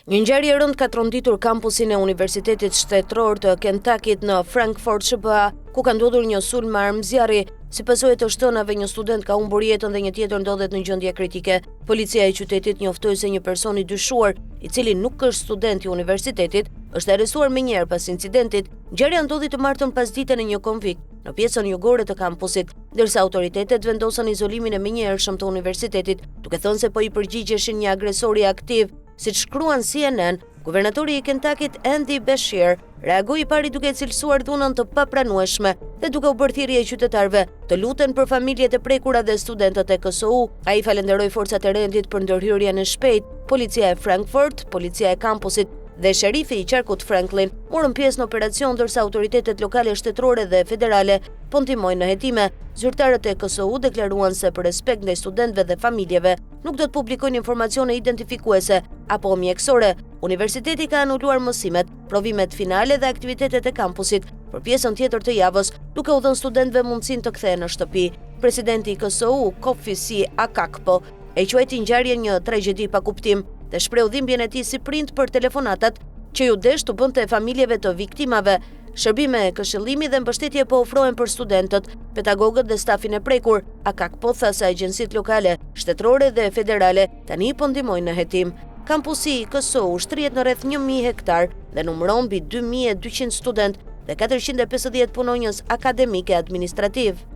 Një ngjarje e rëndë ka tronditur kampusin e Universitetit Shtetëror të Kentuckit në Frankfort, SBA, ku ka ndodhur një sulm me armë zjarri. Si pasojë të shtënave, një student ka humbur jetën dhe një tjetër ndodhet në gjendje kritike. Policia e qytetit njoftoi se një person i dyshuar, i cili nuk është student i universitetit, është arrestuar menjëherë pas incidentit. Ngjarja ndodhi të martën pasdite në një konvikt në pjesën jugore të kampusit, ndërsa autoritetet vendosën izolimin e menjëhershëm të universitetit, duke thënë se po i përgjigjeshin një agresori aktiv. Siç shkruan CNN, guvernatori i Kentuckit Andy Beshear reagoi i pari duke cilësuar dhunën të papranueshme dhe duke u bërë thirrje qytetarëve të luten për familjet e prekura dhe studentët e KSU. Ai falenderoi forcat e rendit për ndërhyrjen e shpejtë. Policia e Frankfurt, policia e kampusit dhe sherifi i qarkut Franklin morën pjesë në operacion, ndërsa autoritetet lokale, shtetërore dhe federale po ndihmojnë në hetime. Zyrtarët e KSU deklaruan se për respekt ndaj studentëve dhe familjeve nuk do të publikojnë informacione identifikuese apo mjekësore. Universiteti ka anuluar mësimet, provimet finale dhe aktivitetet e kampusit për pjesën tjetër të javës, duke u dhënë studentëve mundësinë të kthehen në shtëpi. Presidenti i KSU, Kofi C. Akakpo, e quajti ngjarjen një tragjedi pa kuptim dhe shpreu dhimbjen e tij si prind për telefonatat që ju desh të bënte familjeve të viktimave. Shërbime, këshillimi dhe mbështetje po ofrohen për studentët, pedagogët dhe stafin e prekur. Akakpo tha se agjencitë lokale, shtetërore dhe federale tani po ndihmojnë në hetim. Kampusi i KSU shtrihet në rreth 1000 hektar dhe numëron mbi 2200 student dhe 450 punonjës akademike administrativ.